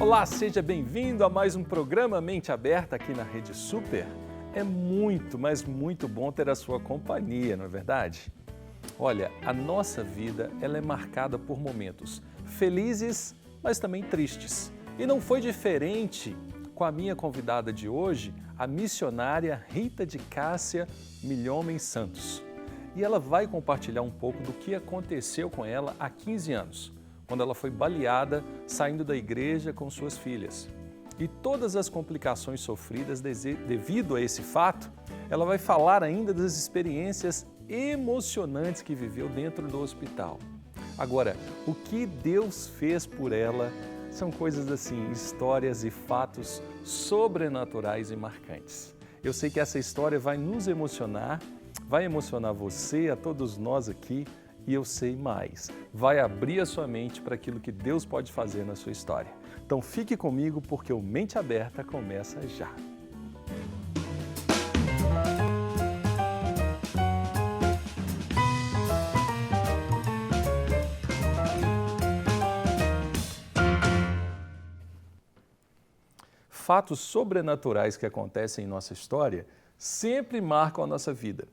Olá, seja bem-vindo a mais um programa Mente Aberta aqui na Rede Super. É muito, mas muito bom ter a sua companhia, não é verdade? Olha, a nossa vida ela é marcada por momentos felizes, mas também tristes. E não foi diferente com a minha convidada de hoje, a missionária Rita de Cássia Milhomem Santos. E ela vai compartilhar um pouco do que aconteceu com ela há 15 anos, quando ela foi baleada saindo da igreja com suas filhas. E todas as complicações sofridas devido a esse fato, ela vai falar ainda das experiências emocionantes que viveu dentro do hospital. Agora, o que Deus fez por ela são coisas assim, histórias e fatos sobrenaturais e marcantes. Eu sei que essa história vai nos emocionar, vai emocionar você, a todos nós aqui, e eu sei mais, vai abrir a sua mente para aquilo que Deus pode fazer na sua história. Então fique comigo porque o Mente Aberta começa já. Fatos sobrenaturais que acontecem em nossa história sempre marcam a nossa vida.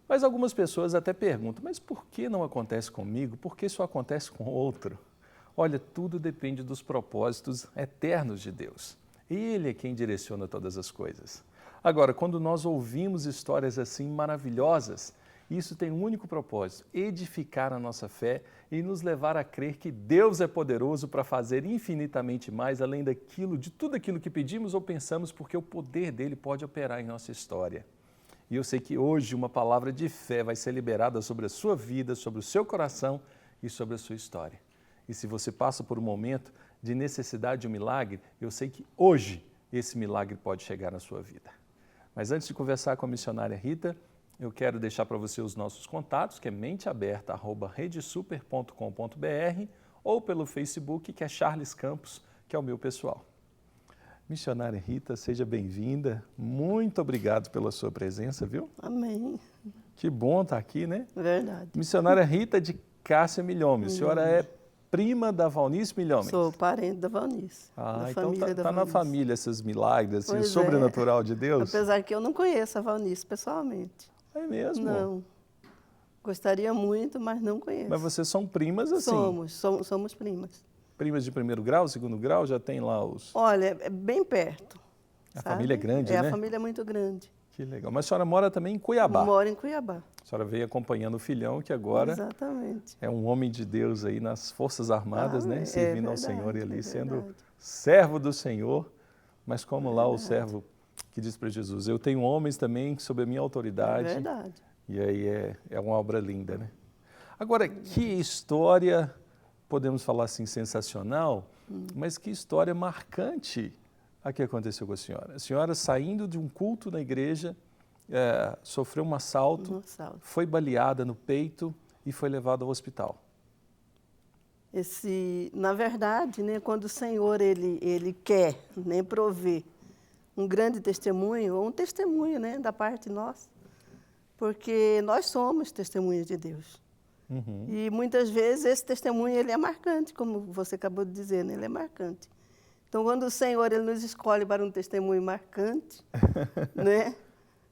Mas algumas pessoas até perguntam, mas por que não acontece comigo? Por que isso acontece com outro? Olha, tudo depende dos propósitos eternos de Deus. Ele é quem direciona todas as coisas. Agora, quando nós ouvimos histórias assim maravilhosas, isso tem um único propósito, edificar a nossa fé e nos levar a crer que Deus é poderoso para fazer infinitamente mais, além de tudo aquilo que pedimos ou pensamos, porque o poder dele pode operar em nossa história. E eu sei que hoje uma palavra de fé vai ser liberada sobre a sua vida, sobre o seu coração e sobre a sua história. E se você passa por um momento de necessidade de um milagre, eu sei que hoje esse milagre pode chegar na sua vida. Mas antes de conversar com a missionária Rita, eu quero deixar para você os nossos contatos, que é menteaberta@redesuper.com.br ou pelo Facebook, que é Charles Campos, que é o meu pessoal. Missionária Rita, seja bem-vinda. Muito obrigado pela sua presença, viu? Amém. Que bom estar aqui, né? Verdade. Missionária Rita de Cássia Milhomem. A senhora é prima da Valnice Milhomem? Sou parente da Valnice. Ah, da então família da tá na Valnice. família esses milagres, assim, o Pois sobrenatural de Deus? Apesar que eu não conheço a Valnice pessoalmente. É mesmo? Não. Gostaria muito, mas não conheço. Mas vocês são primas assim? Somos primas. Primas de primeiro grau, segundo grau, já tem lá os... Olha, é bem perto. A sabe? família é grande, né? A família é muito grande. Que legal. Mas a senhora mora também em Cuiabá? Moro em Cuiabá. A senhora veio acompanhando o filhão, que agora Exatamente. é um homem de Deus aí nas Forças Armadas, né? Servindo ao verdade, Senhor e ali, sendo verdade. servo do Senhor. Mas como lá o servo que diz para Jesus, eu tenho homens também sob a minha autoridade. É verdade. E aí é uma obra linda, né? Agora, que história, podemos falar assim, sensacional, mas que história marcante a que aconteceu com a senhora. A senhora saindo de um culto na igreja, sofreu um assalto, foi baleada no peito e foi levada ao hospital. Na verdade, né, quando o Senhor ele quer, né, prover um grande testemunho, ou um testemunho, né, da parte nossa, porque nós somos testemunhas de Deus. Uhum. E muitas vezes esse testemunho ele é marcante, como você acabou de dizer, né, ele é marcante. Então, quando o Senhor ele nos escolhe para um testemunho marcante, né,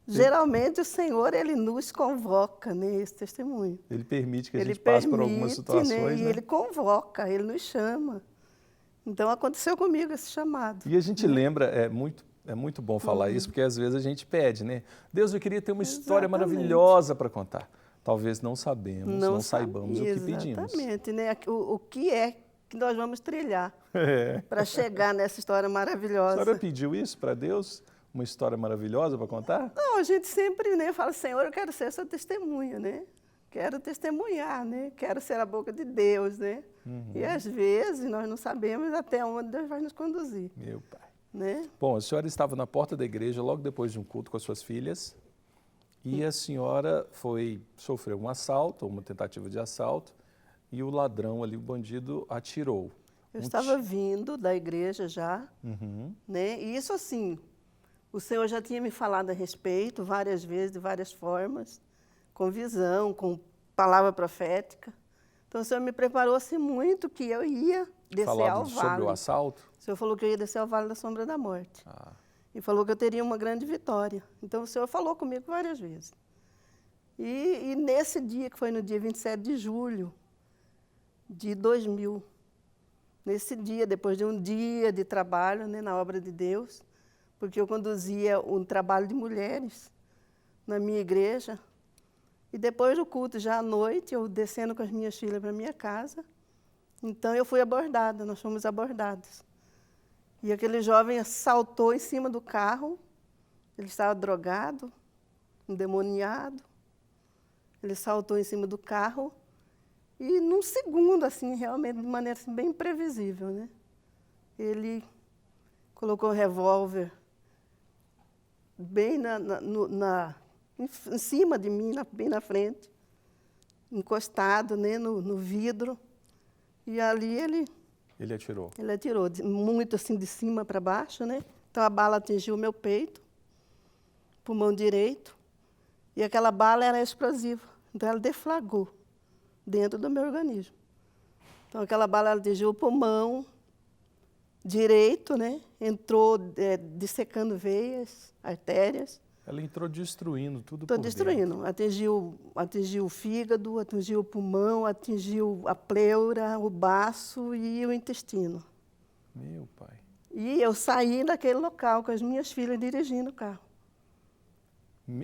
geralmente o Senhor ele nos convoca, né, esse testemunho. Ele permite que a gente passe por algumas situações, né? né? E ele convoca, ele nos chama. Então aconteceu comigo esse chamado. E a gente lembra, é muito bom falar isso, porque às vezes a gente pede, né? Deus, eu queria ter uma história maravilhosa para contar. Talvez não sabemos, não saibamos o que pedimos. Exatamente, né? O que é que nós vamos trilhar para chegar nessa história maravilhosa. A senhora pediu isso para Deus? Uma história maravilhosa para contar? Não, a gente sempre, né, fala, Senhor, eu quero ser essa testemunha, né? Quero testemunhar, né? Quero ser a boca de Deus, né? Uhum. E às vezes nós não sabemos até onde Deus vai nos conduzir. Meu pai. Né? Bom, a senhora estava na porta da igreja logo depois de um culto com as suas filhas e a senhora sofreu um assalto, uma tentativa de assalto, e o ladrão ali, o bandido, atirou. Eu estava vindo da igreja já, né? E isso assim, o Senhor já tinha me falado a respeito várias vezes, de várias formas, com visão, com palavra profética. Então o Senhor me preparou assim muito que eu ia descer ao Falado sobre vale. o assalto? O Senhor falou que eu ia descer ao vale da sombra da morte. Ah, E falou que eu teria uma grande vitória. Então o Senhor falou comigo várias vezes. E nesse dia, que foi no dia 27 de julho de 2000, nesse dia, depois de um dia de trabalho, né, na obra de Deus, porque eu conduzia um trabalho de mulheres na minha igreja, e depois do culto, já à noite, eu descendo com as minhas filhas para minha casa, então eu fui abordada, nós fomos abordados. E aquele jovem saltou em cima do carro, ele estava drogado, endemoniado, ele saltou em cima do carro, e num segundo, assim, realmente, de maneira assim, bem imprevisível, né? Ele colocou o revólver bem em cima de mim, bem na frente, encostado, né, no vidro. E ali ele atirou. ele atirou muito assim de cima para baixo, né? Então a bala atingiu o meu peito, pulmão direito, e aquela bala era explosiva. Então ela deflagrou dentro do meu organismo. Então aquela bala atingiu o pulmão direito, né? Entrou dissecando veias, artérias. Ela entrou destruindo tudo Estou por destruindo. Atingiu o fígado, atingiu o pulmão, atingiu a pleura, o baço e o intestino. dentro. Meu pai. E eu saí daquele local com as minhas filhas dirigindo o carro.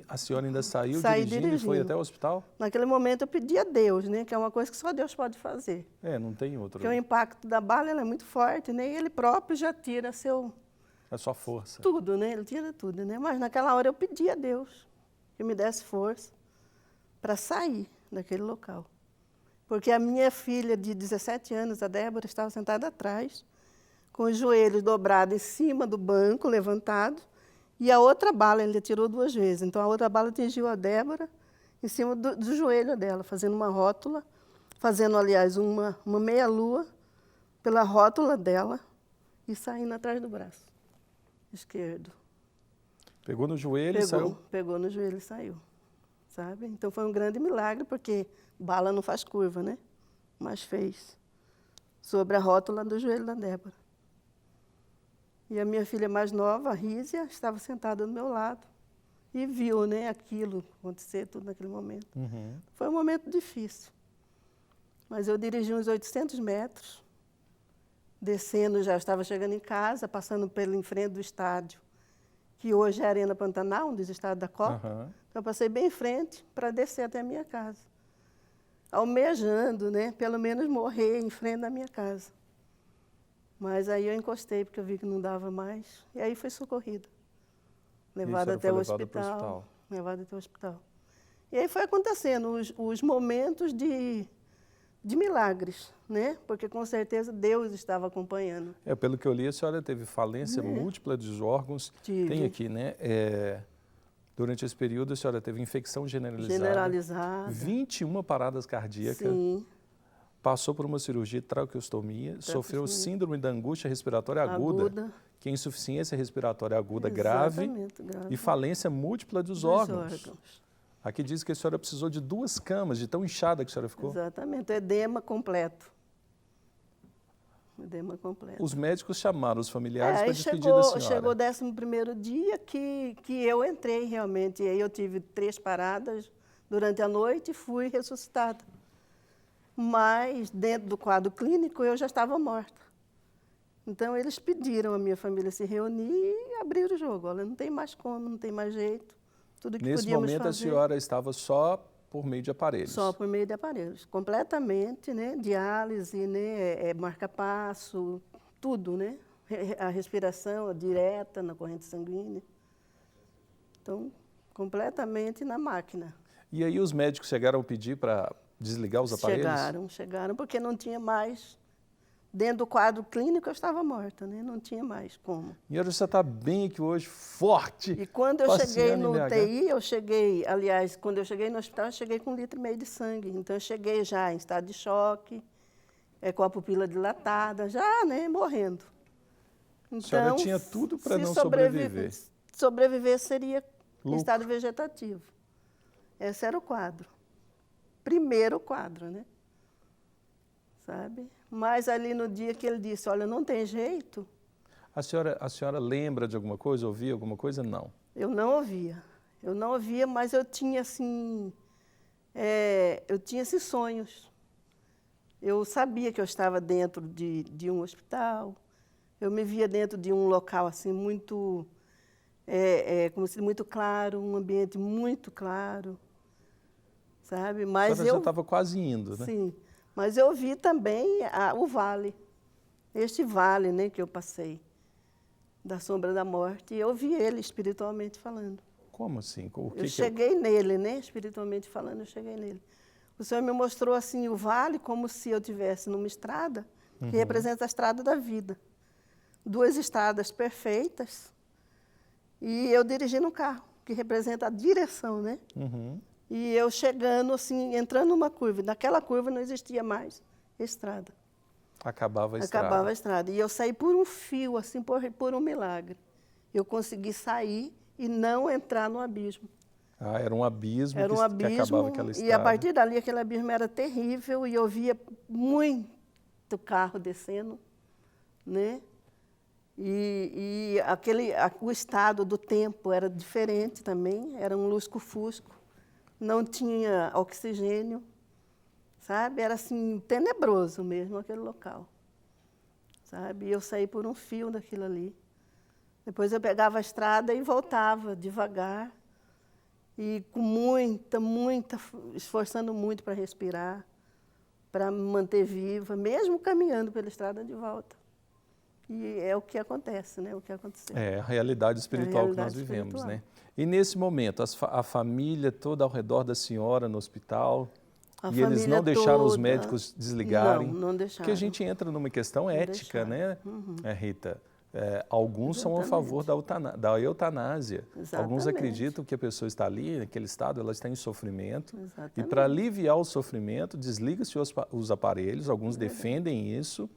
A senhora ainda saiu Saí dirigindo e foi dirigindo. até o hospital? Naquele momento eu pedi a Deus, né? Que é uma coisa que só Deus pode fazer. Não tem outro. Porque o impacto da bala ela é muito forte, né? E ele próprio já tira É só força. tudo, né? Ele tira tudo, né? Mas naquela hora eu pedi a Deus que me desse força para sair daquele local. Porque a minha filha de 17 anos, a Débora, estava sentada atrás, com os joelhos dobrados em cima do banco, levantado, e a outra bala ele atirou 2 vezes. Então a outra bala atingiu a Débora em cima do joelho dela, fazendo uma rótula, fazendo, aliás, uma meia-lua pela rótula dela e saindo atrás do braço esquerdo. Pegou no joelho e saiu? Pegou no joelho e saiu, sabe? Então foi um grande milagre, porque bala não faz curva, né? Mas fez. Sobre a rótula do joelho da Débora. E a minha filha mais nova, a Rízia, estava sentada do meu lado e viu, né, aquilo acontecer tudo naquele momento. Uhum. Foi um momento difícil. Mas eu dirigi uns 800 metros, descendo, já estava chegando em casa, passando em frente do estádio, que hoje é a Arena Pantanal, um dos estádios da Copa. Uhum. Então eu passei bem em frente para descer até a minha casa. Almejando, né, pelo menos morrer em frente da minha casa. Mas aí eu encostei, porque eu vi que não dava mais. E aí fui socorrida. Levada até o hospital. Levada até o hospital. E aí foi acontecendo os momentos de milagres, né? Porque com certeza Deus estava acompanhando. Pelo que eu li, a senhora teve falência múltipla dos órgãos. Tive. Tem aqui, né? Durante esse período, a senhora teve infecção generalizada. Generalizada. 21 paradas cardíacas. Sim. Passou por uma cirurgia de traqueostomia, sofreu síndrome da angústia respiratória aguda, que é insuficiência respiratória aguda grave e falência múltipla dos órgãos. Aqui diz que a senhora precisou de 2 camas, de tão inchada que a senhora ficou. Exatamente, edema completo. Edema completo. Os médicos chamaram os familiares para despedir da senhora. Chegou o 11º dia que eu entrei realmente, e aí eu tive 3 paradas durante a noite e fui ressuscitada. Mas, dentro do quadro clínico, eu já estava morta. Então, eles pediram a minha família se reunir e abrir o jogo. Olha, não tem mais como, não tem mais jeito. Tudo que Nesse podíamos momento, fazer, a senhora estava só por meio de aparelhos? Só por meio de aparelhos. Completamente, né? Diálise, né? Marca-passo, tudo, né? A respiração direta na corrente sanguínea. Então, completamente na máquina. E aí os médicos chegaram a pedir para desligar os aparelhos? Chegaram, porque não tinha mais. Dentro do quadro clínico eu estava morta, né? Não tinha mais como. E hoje você está bem aqui hoje, forte. E quando eu cheguei no UTI, aliás, quando eu cheguei no hospital, eu cheguei com 1,5 litro de sangue. Então eu cheguei já em estado de choque, com a pupila dilatada, já, né, morrendo. Então, a senhora tinha tudo para não sobreviver. Sobreviver seria em Lucro. estado vegetativo. Esse era o quadro. Primeiro quadro, né? sabe? Mas ali no dia que ele disse, olha, não tem jeito, A senhora lembra de alguma coisa, ouvia alguma coisa? Não. eu não ouvia. Eu não ouvia, mas eu tinha, assim, eu tinha esses sonhos. Eu sabia que eu estava dentro de um hospital, eu me via dentro de um local, assim, muito, como se muito claro, um ambiente muito claro, sabe? A Mas senhora já estava quase indo, né? sim, mas eu vi também o vale, este vale, né, que eu passei, da sombra da morte, e eu vi ele espiritualmente falando. Como assim? Eu cheguei nele, né, espiritualmente falando, eu cheguei nele. O Senhor me mostrou assim o vale como se eu estivesse numa estrada, que representa a estrada da vida. 2 estradas perfeitas, e eu dirigindo um carro, que representa a direção, né? E eu chegando assim, entrando numa curva. Naquela curva não existia mais estrada. Acabava a estrada. Acabava a estrada. E eu saí por um fio, assim, por um milagre. Eu consegui sair e não entrar no abismo. Ah, era um abismo, Era um que abismo, acabava aquela estrada. e a partir dali aquele abismo era terrível e eu via muito carro descendo, né? O estado do tempo era diferente também, era um lusco-fusco, não tinha oxigênio, sabe? Era assim, tenebroso mesmo aquele local, sabe? E eu saí por um fio daquilo ali. Depois eu pegava a estrada e voltava devagar, e com esforçando muito para respirar, para me manter viva, mesmo caminhando pela estrada de volta. E é o que acontece, né? O que aconteceu. É a realidade espiritual que nós vivemos, né? E nesse momento, a família toda ao redor da senhora no hospital, e eles não deixaram os médicos desligarem? Não deixaram. Porque a gente entra numa questão ética, né, Rita? Alguns são a favor da eutanásia. Exatamente. Alguns acreditam que a pessoa está ali, naquele estado, ela está em sofrimento. Exatamente. E para aliviar o sofrimento, desliga-se os aparelhos, alguns defendem isso,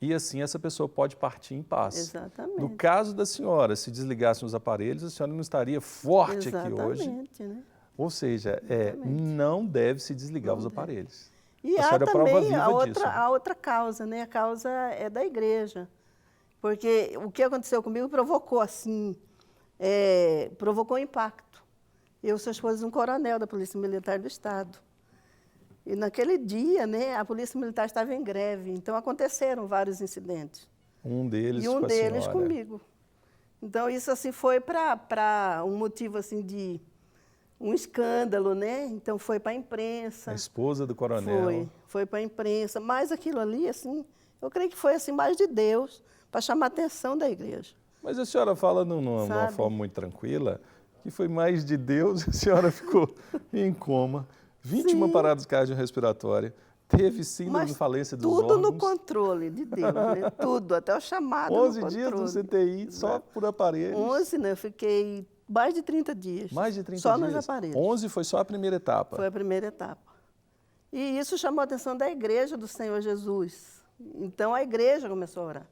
e assim essa pessoa pode partir em paz. Exatamente. No caso da senhora, se desligassem os aparelhos, a senhora não estaria forte aqui hoje. Exatamente, né? Ou seja, não deve se desligar os aparelhos. E a há senhora é prova também viva disso. a outra causa, né? A causa é da igreja. Porque o que aconteceu comigo provocou, assim, provocou impacto. Eu sou esposa de um coronel da Polícia Militar do Estado. E naquele dia, né, a Polícia Militar estava em greve, então aconteceram vários incidentes. Um deles e um com a deles senhora. comigo. Então isso assim foi para um motivo assim de um escândalo, né? Então foi para a imprensa. A esposa do coronel. Foi para a imprensa, mas aquilo ali assim, eu creio que foi assim mais de Deus para chamar a atenção da igreja. Mas a senhora fala numa forma muito tranquila que foi mais de Deus, a senhora ficou em coma. 21 paradas cardiorrespiratórias, teve síndrome de falência dos órgãos. Tudo no controle de Deus, né? Tudo, até o chamado 11 dias no CTI, só por aparelhos. 11, né? Eu fiquei mais de 30 dias. Mais de 30 só dias? Só nos aparelhos. 11 foi só a primeira etapa? Foi a primeira etapa. E isso chamou a atenção da igreja do Senhor Jesus. Então a igreja começou a orar.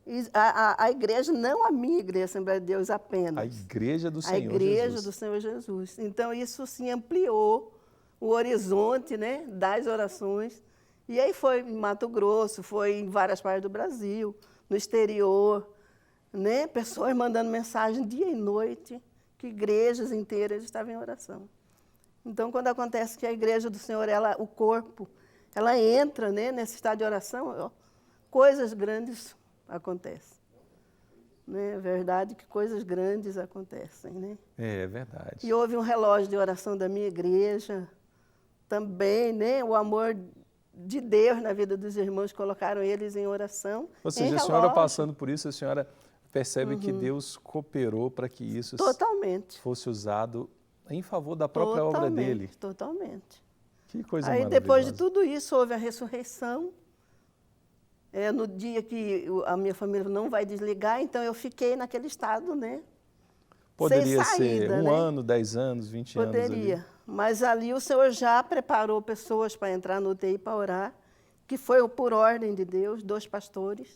E a igreja, não a minha igreja, a Assembleia de Deus apenas. A igreja do Senhor Jesus. A igreja do Senhor Jesus. Então isso sim ampliou o horizonte, né, das orações. E aí foi em Mato Grosso, foi em várias partes do Brasil, no exterior, né, pessoas mandando mensagem dia e noite, que igrejas inteiras estavam em oração. Então, quando acontece que a igreja do Senhor, o corpo, ela entra, né, nesse estado de oração, coisas grandes acontecem. Né? É verdade que coisas grandes acontecem, né? É verdade. E houve um relógio de oração da minha igreja, também, né? O amor de Deus na vida dos irmãos, colocaram eles em oração. Ou seja, a senhora passando por isso, a senhora percebe que Deus cooperou para que isso fosse usado em favor da própria obra dele. Totalmente. Que coisa maravilhosa. Aí, depois de tudo isso, houve a ressurreição. No dia que a minha família não vai desligar, então eu fiquei naquele estado, né? Poderia sem saída, ser um né? ano, 10 anos, 20 anos. Poderia, mas ali o Senhor já preparou pessoas para entrar no UTI para orar, que foi por ordem de Deus, 2 pastores,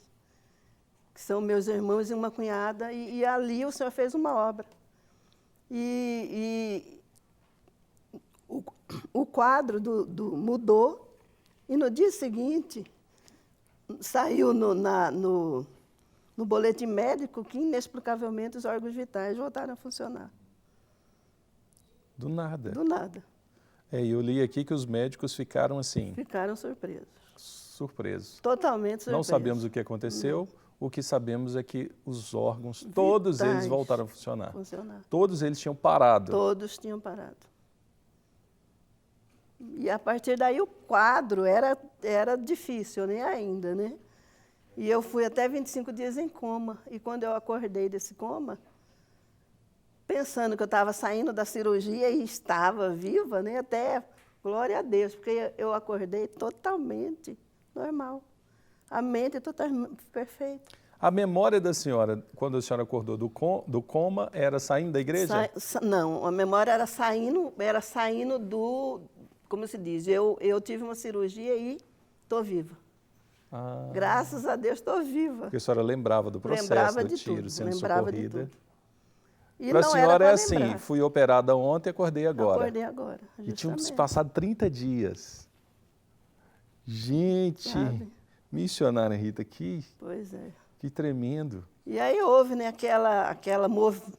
que são meus irmãos e uma cunhada, e ali o Senhor fez uma obra. E o quadro mudou, E no dia seguinte, saiu no boletim médico que, inexplicavelmente, os órgãos vitais voltaram a funcionar. Do nada. Do nada. E eu li aqui que os médicos ficaram assim... Ficaram surpresos. Surpresos. Totalmente surpresos. Não sabemos o que aconteceu. Não. O que sabemos é que os órgãos, todos eles voltaram a funcionar. Todos eles tinham parado. Todos tinham parado. E a partir daí o quadro era difícil, né? Ainda, né? E eu fui até 25 dias em coma. E quando eu acordei desse coma, pensando que eu estava saindo da cirurgia e estava viva, né? Até, glória a Deus, porque eu acordei totalmente normal. A mente totalmente perfeita. A memória da senhora, quando a senhora acordou do coma, era saindo da igreja? Não, a memória era saindo do... Como se diz? Eu tive uma cirurgia e estou viva. Ah. Graças a Deus estou viva. Porque a senhora lembrava do processo do tiro, sendo socorrida. Para a senhora é assim, fui operada ontem e acordei agora. Acordei agora, justamente. E tinham se passado 30 dias. Gente, sabe? Missionária Rita, pois é. Que tremendo. E aí houve, né, aquela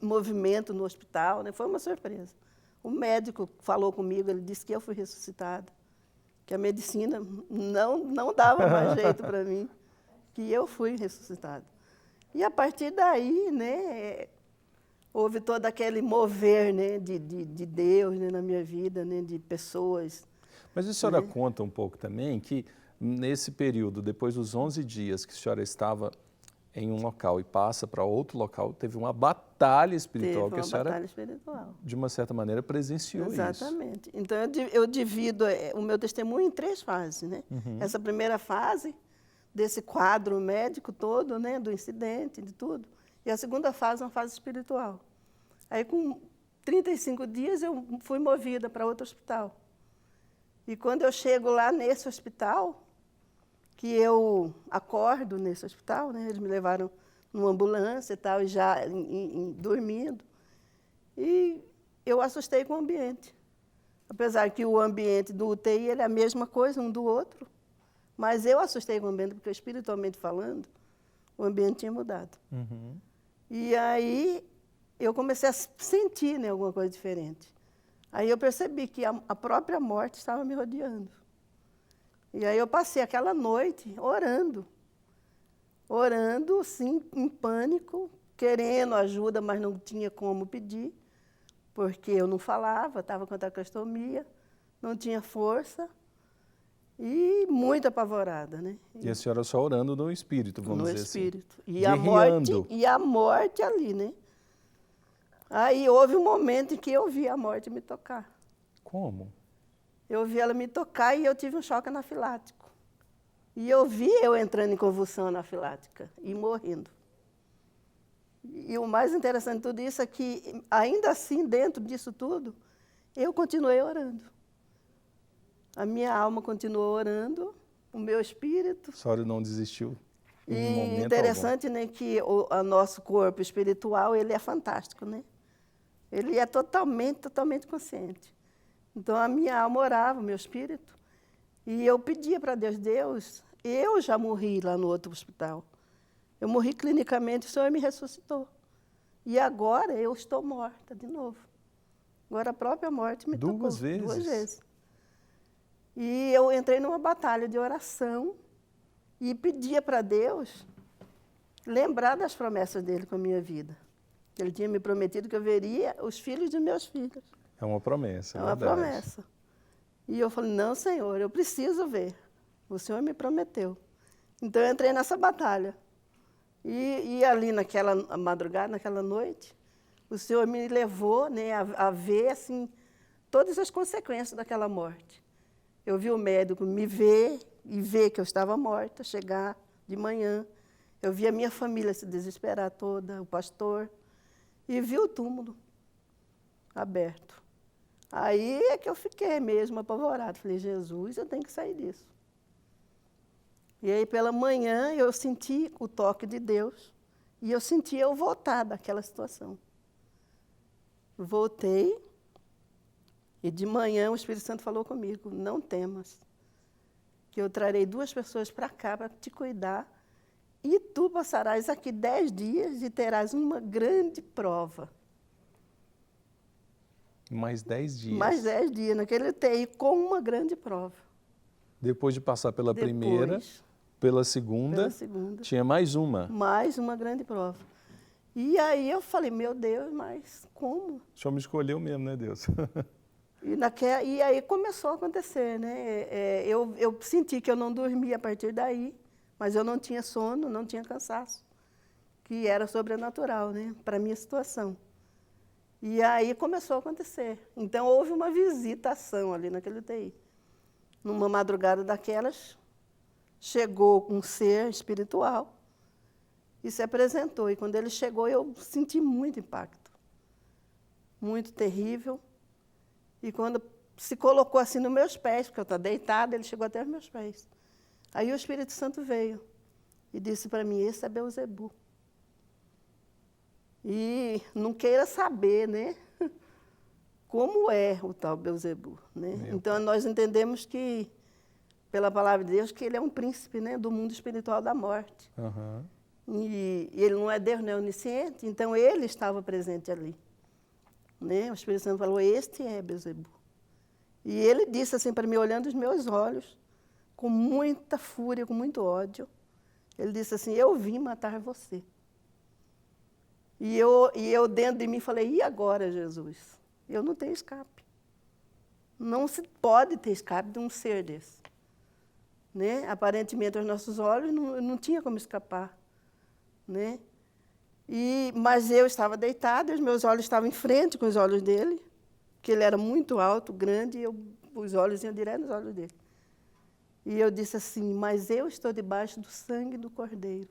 movimento no hospital, né, foi uma surpresa. O médico falou comigo, ele disse que eu fui ressuscitada, que a medicina não dava mais jeito para mim, que eu fui ressuscitada. E a partir daí, né, houve todo aquele mover, né, de Deus, né, na minha vida, né, de pessoas. Mas a senhora conta um pouco também que nesse período, depois dos 11 dias que a senhora estava em um local e passa para outro local, teve uma batalha espiritual que a senhora, de uma certa maneira, presenciou. Exatamente. Então, eu divido o meu testemunho em 3 fases, né? Essa primeira fase, desse quadro médico todo, né, do incidente, de tudo. E a segunda fase, uma fase espiritual. Aí, com 35 dias, eu fui movida para outro hospital. E quando eu chego lá nesse hospital, que eu acordo nesse hospital, né? Eles me levaram numa ambulância e tal, e já dormindo. E eu assustei com o ambiente. Apesar que o ambiente do UTI ele é a mesma coisa um do outro, mas eu assustei com o ambiente, porque espiritualmente falando, o ambiente tinha mudado. E aí eu comecei a sentir, né, alguma coisa diferente. Aí eu percebi que a própria morte estava me rodeando. E aí eu passei aquela noite orando, sim, em pânico, querendo ajuda, mas não tinha como pedir, porque eu não falava, estava com traqueostomia, não tinha força e muito apavorada, né? E a senhora só orando no espírito, vamos dizer assim. No espírito. E a morte ali, né? Aí houve um momento em que eu vi a morte me tocar. Como? Eu vi ela me tocar e eu tive um choque anafilático. E eu vi eu entrando em convulsão anafilática e morrendo. E o mais interessante de tudo isso é que, ainda assim, dentro disso tudo, eu continuei orando. A minha alma continuou orando, o meu espírito. A senhora não desistiu em momento algum. E interessante, né, que o nosso corpo espiritual, ele é fantástico, né? Ele é totalmente consciente. Então, a minha alma orava, o meu espírito, e eu pedia para Deus, eu já morri lá no outro hospital. Eu morri clinicamente, o Senhor me ressuscitou. E agora eu estou morta de novo. Agora a própria morte me tocou. 2 vezes? 2 vezes. E eu entrei numa batalha de oração e pedia para Deus lembrar das promessas dele com a minha vida. Ele tinha me prometido que eu veria os filhos de meus filhos. É uma promessa, é uma promessa. E eu falei, não, Senhor, eu preciso ver. O Senhor me prometeu. Então, eu entrei nessa batalha. E ali naquela madrugada, naquela noite, o Senhor me levou, né, a ver assim, todas as consequências daquela morte. Eu vi o médico me ver e ver que eu estava morta, chegar de manhã. Eu vi a minha família se desesperar toda, o pastor, e vi o túmulo aberto. Aí é que eu fiquei mesmo apavorada. Falei, Jesus, eu tenho que sair disso. E aí, pela manhã, eu senti o toque de Deus e eu senti eu voltar daquela situação. Voltei e de manhã o Espírito Santo falou comigo, não temas, que eu trarei 2 pessoas para cá para te cuidar, e tu passarás aqui 10 dias e terás uma grande prova. Mais 10 dias. Mais 10 dias naquele UTI com uma grande prova. Depois de passar pela Depois, primeira, pela segunda, tinha mais uma. Mais uma grande prova. E aí eu falei, meu Deus, mas como? O Senhor me escolheu mesmo, né, Deus? E aí começou a acontecer, né? Eu senti que eu não dormia a partir daí, mas eu não tinha sono, não tinha cansaço, que era sobrenatural, né, para a minha situação. E aí começou a acontecer. Então houve uma visitação ali naquele UTI. Numa madrugada daquelas, chegou um ser espiritual e se apresentou. E quando ele chegou, eu senti muito impacto, muito terrível. E quando se colocou assim nos meus pés, porque eu estava deitada, ele chegou até os meus pés. Aí o Espírito Santo veio e disse para mim, esse é Beelzebu. E não queira saber, né, como é o tal Beelzebu, né? Então nós entendemos que, pela palavra de Deus, que ele é um príncipe, né, do mundo espiritual da morte. Uhum. E ele não é Deus, não é onisciente, então ele estava presente ali. Né? O Espírito Santo falou, este é Beelzebu. E ele disse assim para mim, olhando os meus olhos, com muita fúria, com muito ódio, ele disse assim, eu vim matar você. E eu dentro de mim falei, e agora, Jesus? Eu não tenho escape. Não se pode ter escape de um ser desse. Né? Aparentemente, aos nossos olhos, não tinha como escapar. Né? Mas eu estava deitada, os meus olhos estavam em frente com os olhos dele, que ele era muito alto, grande, e os olhos iam direto nos olhos dele. E eu disse assim, mas eu estou debaixo do sangue do Cordeiro.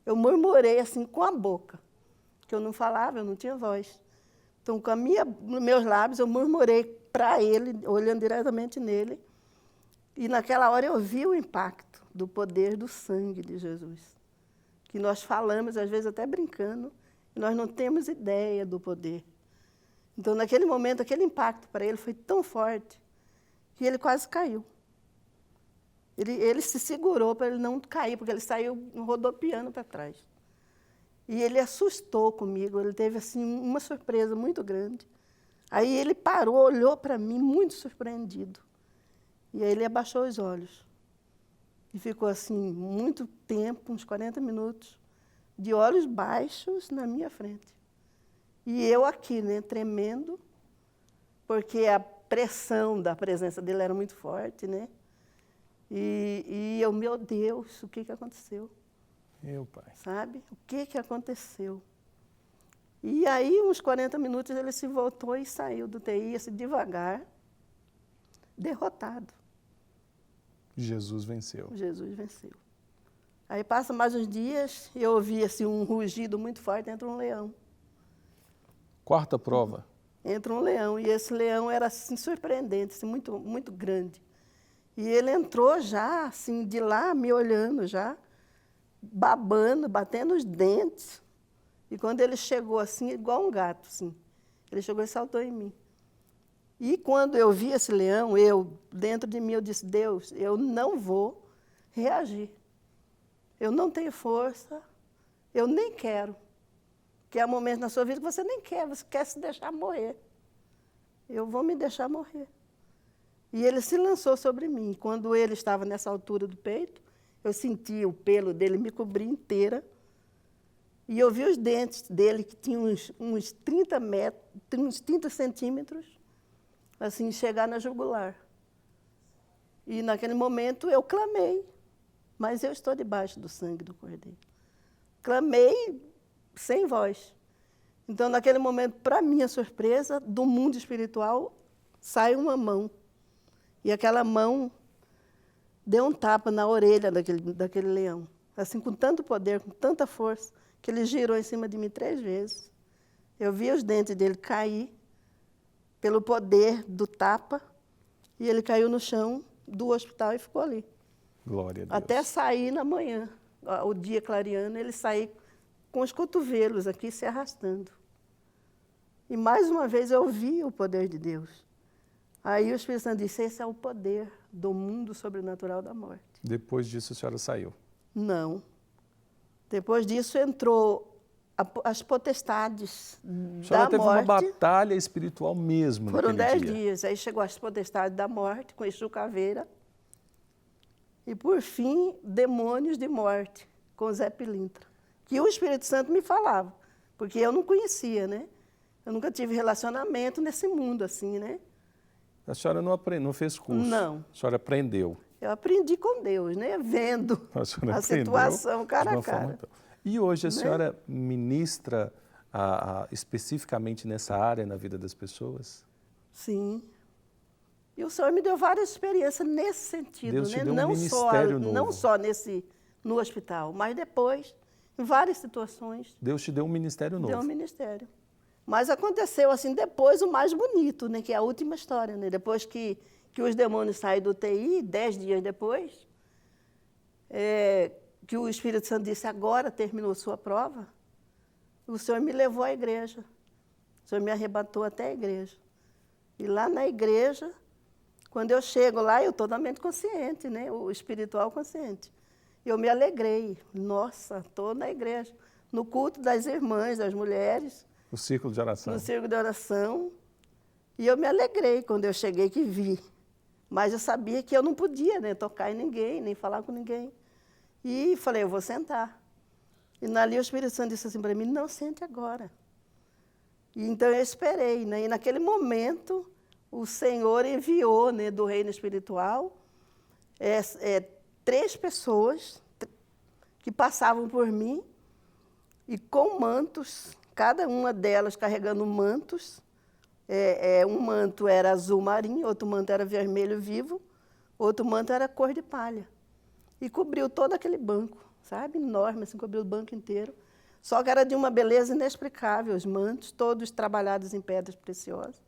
Eu murmurei assim com a boca, que eu não falava, eu não tinha voz. Então, com meus lábios, eu murmurei para ele, olhando diretamente nele. E naquela hora eu vi o impacto do poder do sangue de Jesus. Que nós falamos, às vezes até brincando, e nós não temos ideia do poder. Então, naquele momento, aquele impacto para ele foi tão forte que ele quase caiu. Ele se segurou para ele não cair, porque ele saiu rodopiando para trás. E ele assustou comigo, ele teve assim, uma surpresa muito grande. Aí ele parou, olhou para mim, muito surpreendido. E aí ele abaixou os olhos. E ficou assim, muito tempo, uns 40 minutos, de olhos baixos na minha frente. E eu aqui, né, tremendo, porque a pressão da presença dele era muito forte, né? E eu, meu Deus, o que aconteceu? Meu pai. Sabe? O que aconteceu? E aí, uns 40 minutos, ele se voltou e saiu do UTI, assim, devagar, derrotado. Jesus venceu. Jesus venceu. Aí passa mais uns dias, eu ouvi assim, um rugido muito forte, entra um leão. Quarta prova. Entra um leão, e esse leão era assim, surpreendente, assim, muito, muito grande. E ele entrou já, assim, de lá, me olhando já, babando, batendo os dentes. E quando ele chegou assim, igual um gato, assim, ele chegou e saltou em mim. E quando eu vi esse leão, dentro de mim, eu disse, Deus, eu não vou reagir. Eu não tenho força, eu nem quero. Porque há momentos na sua vida que você nem quer, você quer se deixar morrer. Eu vou me deixar morrer. E ele se lançou sobre mim. Quando ele estava nessa altura do peito, eu senti o pelo dele me cobrir inteira. E eu vi os dentes dele, que tinham uns 30 metros, uns 30 centímetros, assim, chegar na jugular. E naquele momento eu clamei, mas eu estou debaixo do sangue do Cordeiro. Clamei sem voz. Então, naquele momento, para minha surpresa, do mundo espiritual, sai uma mão. E aquela mão deu um tapa na orelha daquele leão. Assim, com tanto poder, com tanta força, que ele girou em cima de mim 3 vezes. Eu vi os dentes dele cair pelo poder do tapa, e ele caiu no chão do hospital e ficou ali. Glória a Deus. Até sair na manhã, o dia clareando, ele sair com os cotovelos aqui se arrastando. E mais uma vez eu vi o poder de Deus. Aí o Espírito Santo disse, esse é o poder do mundo sobrenatural da morte. Depois disso a senhora saiu? Não. Depois disso entrou as potestades A senhora da teve morte. uma batalha espiritual mesmo Foram naquele 10 dia. dias. Aí chegou as potestades da morte, com Exu Caveira. E, por fim, demônios de morte, com Zé Pilintra. Que o Espírito Santo me falava, porque eu não conhecia, né? Eu nunca tive relacionamento nesse mundo assim, né? A senhora não fez curso? Não. A senhora aprendeu? Eu aprendi com Deus, né? Vendo A situação cara a cara. E hoje a Né? senhora ministra especificamente nessa área na vida das pessoas? Sim. E o Senhor me deu várias experiências nesse sentido, Deus te né? deu um ministério novo. Não só no hospital, mas depois, em várias situações. Deus te deu um ministério novo. Deu um ministério. Mas aconteceu assim depois o mais bonito, né? Que é a última história, né? Depois que os demônios saem do UTI, 10 dias depois, que o Espírito Santo disse, agora terminou sua prova, o Senhor me levou à igreja. O Senhor me arrebatou até a igreja. E lá na igreja, quando eu chego lá, eu totalmente consciente, né? O espiritual consciente. Eu me alegrei. Nossa, estou na igreja. No culto das irmãs, das mulheres. No círculo de oração. No círculo de oração. E eu me alegrei quando eu cheguei que vi. Mas eu sabia que eu não podia, né, tocar em ninguém, nem falar com ninguém. E falei, eu vou sentar. E ali o Espírito Santo disse assim para mim, não, sente agora. E então eu esperei, né? E naquele momento o Senhor enviou, né, do reino espiritual 3 pessoas que passavam por mim e com mantos, cada uma delas carregando mantos. Um manto era azul marinho, outro manto era vermelho vivo, outro manto era cor de palha. E cobriu todo aquele banco, sabe? Enorme, assim, cobriu o banco inteiro. Só que era de uma beleza inexplicável, os mantos, todos trabalhados em pedras preciosas.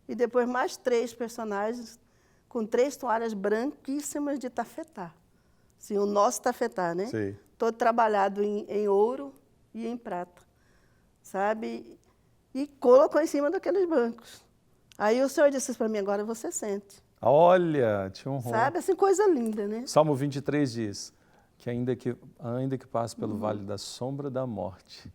E depois mais 3 personagens com 3 toalhas branquíssimas de tafetá. Assim, o nosso tafetá, né? Sim. Todo trabalhado em ouro e em prata, sabe? E colocou em cima daqueles bancos. Aí o Senhor disse para mim, agora você sente. Olha, te honrou. Sabe, assim, coisa linda, né? Salmo 23 diz que ainda que passe pelo vale da sombra da morte,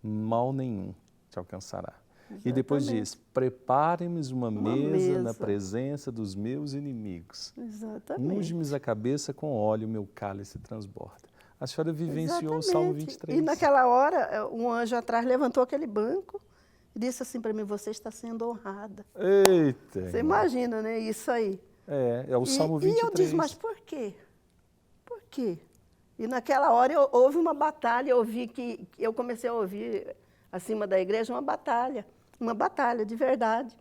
mal nenhum te alcançará. Exatamente. E depois diz, preparem-me uma mesa na presença dos meus inimigos. Exatamente. Unge-me a cabeça com óleo, meu cálice transborda. A senhora vivenciou o Salmo 23. E naquela hora, um anjo atrás levantou aquele banco e disse assim para mim, você está sendo honrada. Eita! Você imagina, né? Isso aí. É o Salmo 23. E eu disse, mas por quê? Por quê? E naquela hora houve uma batalha, eu comecei a ouvir acima da igreja uma batalha de verdade,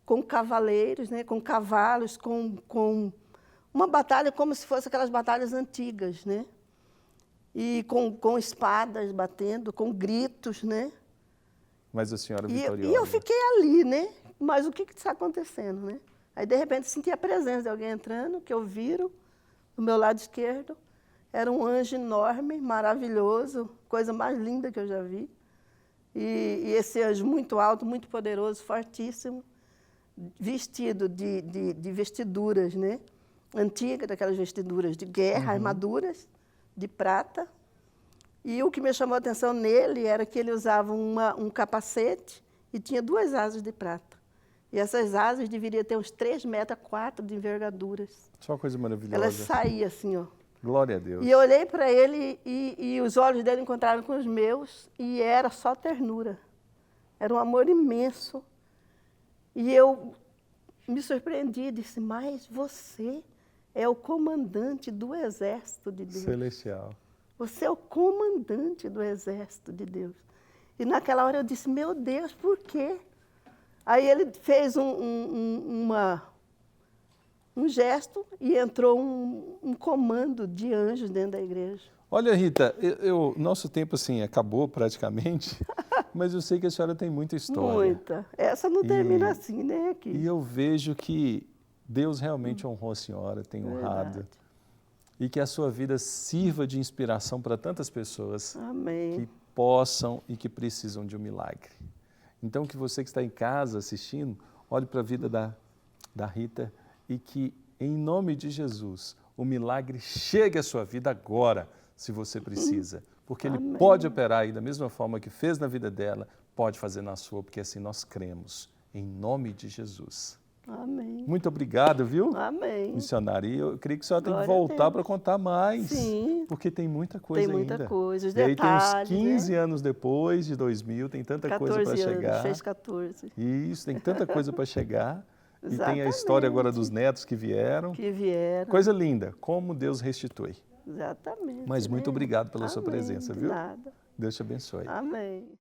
com cavaleiros, né? Com cavalos, com uma batalha como se fosse aquelas batalhas antigas, né? E com espadas batendo, com gritos, né? Mas a senhora vitoriosa. E eu fiquei ali, né? Mas o que está acontecendo, né? Aí, de repente, senti a presença de alguém entrando, que eu viro, do meu lado esquerdo. Era um anjo enorme, maravilhoso, coisa mais linda que eu já vi. E esse anjo muito alto, muito poderoso, fortíssimo, vestido de vestiduras, né? Antigas, daquelas vestiduras de guerra, armaduras de prata. E o que me chamou a atenção nele era que ele usava um capacete e tinha 2 asas de prata. E essas asas deveriam ter uns 3,4 metros de envergaduras. Só uma coisa maravilhosa. Elas saíam assim, ó. Glória a Deus. E eu olhei para ele e os olhos dele encontraram com os meus e era só ternura. Era um amor imenso. E eu me surpreendi e disse, mas você é o comandante do exército de Deus. Celestial. Você é o comandante do exército de Deus. E naquela hora eu disse, meu Deus, por quê? Aí ele fez um gesto e entrou um comando de anjos dentro da igreja. Olha, Rita, nosso tempo assim acabou praticamente, mas eu sei que a senhora tem muita história. Muita. Essa não termina assim, né? Aqui. E eu vejo que Deus realmente honrou a senhora, tem honrado. Verdade. E que a sua vida sirva de inspiração para tantas pessoas. Amém. Que possam e que precisam de um milagre. Então, que você que está em casa assistindo, olhe para a vida da Rita e que, em nome de Jesus, o milagre chegue à sua vida agora, se você precisa. Porque Ele Amém. pode operar aí da mesma forma que fez na vida dela, pode fazer na sua, porque assim nós cremos. Em nome de Jesus. Amém. Muito obrigado, viu? Amém. Missionária, e eu creio que a senhora tem que Glória a voltar Deus. para contar mais. Sim. Porque tem muita coisa Tem muita ainda. coisa, os E aí tem detalhes, uns 15 né? anos depois de 2000, tem tanta coisa para 14 anos, chegar. fez 14. Isso, tem tanta coisa para chegar. E tem a Exatamente. história agora dos netos que vieram. Que vieram. Coisa linda, como Deus restitui. Exatamente. Mas muito né? obrigado pela sua Amém, presença, de viu? nada. Deus te abençoe. Amém.